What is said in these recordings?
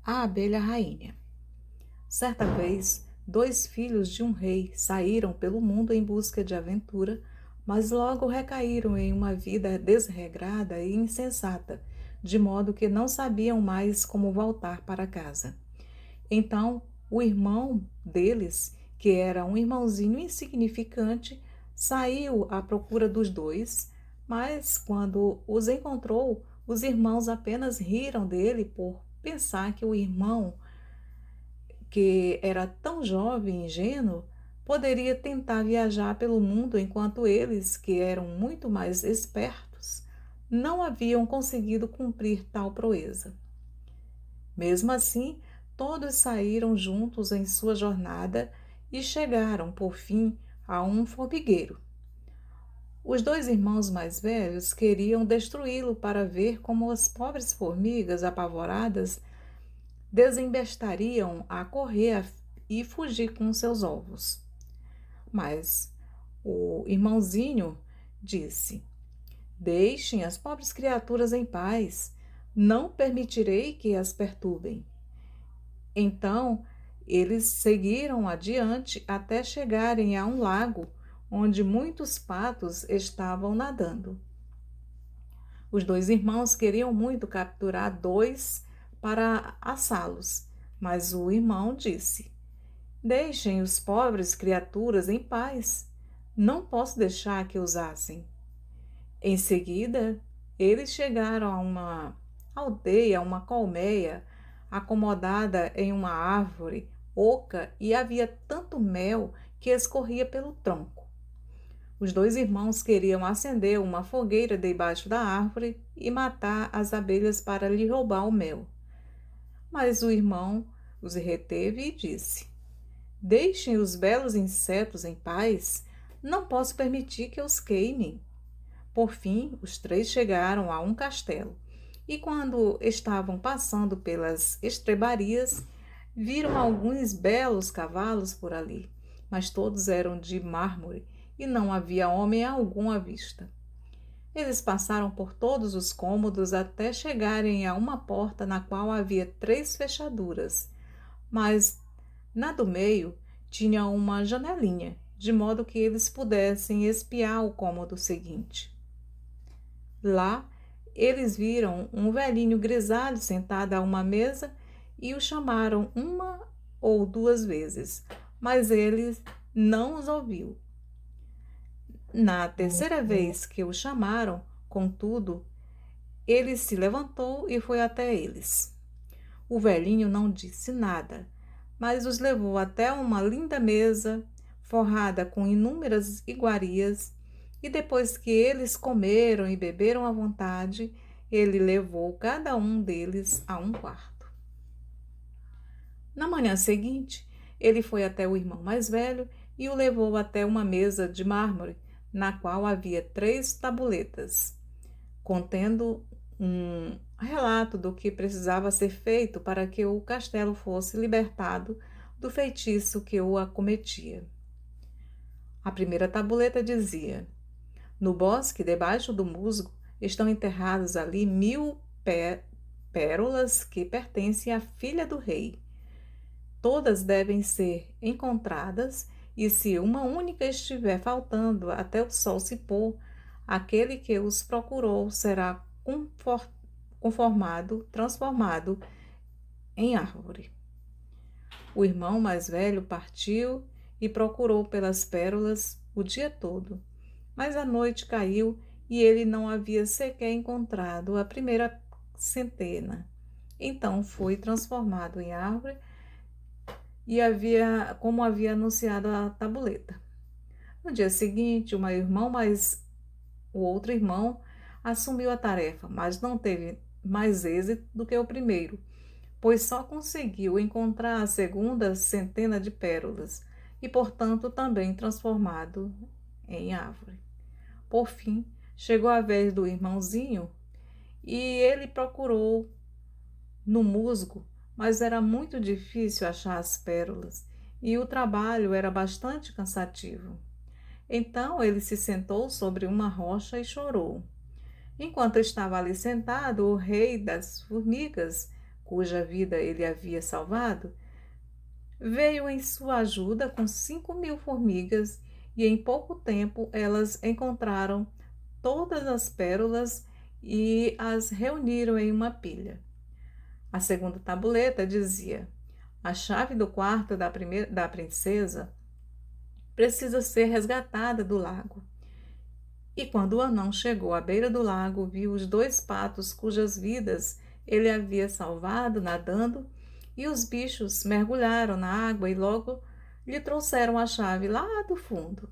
A abelha rainha. Certa vez, dois filhos de um rei saíram pelo mundo em busca de aventura, mas logo recaíram em uma vida desregrada e insensata, de modo que não sabiam mais como voltar para casa. Então, o irmão deles, que era um irmãozinho insignificante, saiu à procura dos dois, mas quando os encontrou, os irmãos apenas riram dele por pensar que o irmão, que era tão jovem e ingênuo, poderia tentar viajar pelo mundo enquanto eles, que eram muito mais espertos, não haviam conseguido cumprir tal proeza. Mesmo assim, todos saíram juntos em sua jornada e chegaram, por fim, a um formigueiro. Os dois irmãos mais velhos queriam destruí-lo para ver como as pobres formigas, apavoradas, desembestariam a correr e fugir com seus ovos. Mas o irmãozinho disse: Deixem as pobres criaturas em paz, não permitirei que as perturbem. Então eles seguiram adiante até chegarem a um lago onde muitos patos estavam nadando. Os dois irmãos queriam muito capturar dois para assá-los, mas o irmão disse: Deixem os pobres criaturas em paz. Não posso deixar que os assem. Em seguida, eles chegaram a uma aldeia, uma colmeia, acomodada em uma árvore oca, e havia tanto mel que escorria pelo tronco. Os dois irmãos queriam acender uma fogueira debaixo da árvore e matar as abelhas para lhe roubar o mel. Mas o irmão os reteve e disse: Deixem os belos insetos em paz, não posso permitir que os queimem. Por fim, os três chegaram a um castelo, e quando estavam passando pelas estrebarias, viram alguns belos cavalos por ali, mas todos eram de mármore e não havia homem algum à vista. Eles passaram por todos os cômodos até chegarem a uma porta na qual havia 3 fechaduras, mas na do meio tinha uma janelinha, de modo que eles pudessem espiar o cômodo seguinte. Lá, eles viram um velhinho grisalho sentado a uma mesa e o chamaram uma ou duas vezes, mas ele não os ouviu. Na terceira vez que o chamaram, contudo, ele se levantou e foi até eles. O velhinho não disse nada, mas os levou até uma linda mesa, forrada com inúmeras iguarias, e depois que eles comeram e beberam à vontade, ele levou cada um deles a um quarto. Na manhã seguinte, ele foi até o irmão mais velho e o levou até uma mesa de mármore, na qual havia 3 tabuletas, contendo um relato do que precisava ser feito para que o castelo fosse libertado do feitiço que o acometia. A primeira tabuleta dizia: No bosque, debaixo do musgo, estão enterrados ali 1000 pérolas que pertencem à filha do rei. Todas devem ser encontradas, e se uma única estiver faltando até o sol se pôr, aquele que os procurou será transformado em árvore. O irmão mais velho partiu e procurou pelas pérolas o dia todo, mas a noite caiu e ele não havia sequer encontrado a primeira centena. Então foi transformado em árvore e como havia anunciado a tabuleta. No dia seguinte, o outro irmão assumiu a tarefa, mas não teve mais êxito do que o primeiro, pois só conseguiu encontrar a segunda centena de pérolas e, portanto, também transformado em árvore. Por fim, chegou a vez do irmãozinho e ele procurou no musgo, mas era muito difícil achar as pérolas e o trabalho era bastante cansativo. Então ele se sentou sobre uma rocha e chorou. Enquanto estava ali sentado, o rei das formigas cuja vida ele havia salvado, veio em sua ajuda com 5.000 formigas e em pouco tempo elas encontraram todas as pérolas e as reuniram em uma pilha. A segunda tabuleta dizia: a chave do quarto da princesa precisa ser resgatada do lago. E quando o anão chegou à beira do lago, viu os 2 patos cujas vidas ele havia salvado nadando, e os bichos mergulharam na água e logo lhe trouxeram a chave lá do fundo.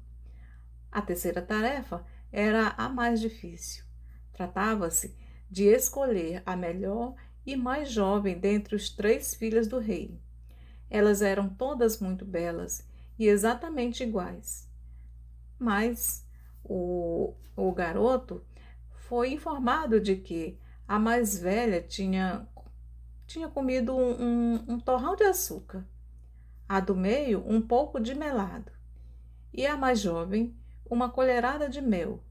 A terceira tarefa era a mais difícil. Tratava-se de escolher a melhor e mais jovem dentre os 3 filhas do rei. Elas eram todas muito belas e exatamente iguais. Mas o garoto foi informado de que a mais velha tinha comido um torrão de açúcar, a do meio um pouco de melado e a mais jovem uma colherada de mel.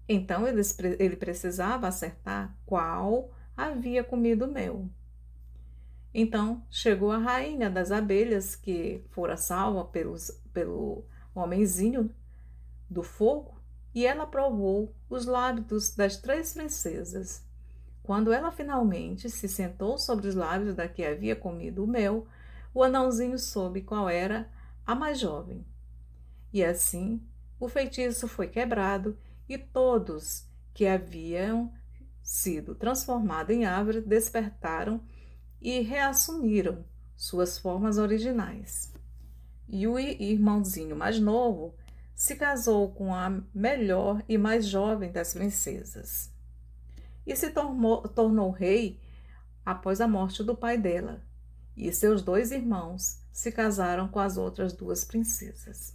Então ele precisava acertar qual havia comido mel. Então chegou a rainha das abelhas, que fora salva pelo homenzinho do fogo, e ela provou os lábios das 3 princesas. Quando ela finalmente se sentou sobre os lábios da que havia comido o mel, o anãozinho soube qual era a mais jovem. E assim o feitiço foi quebrado e todos que haviam sido transformados em árvore despertaram e reassumiram suas formas originais. E o irmãozinho mais novo se casou com a melhor e mais jovem das princesas e se tornou rei após a morte do pai dela, e seus 2 irmãos se casaram com as outras 2 princesas.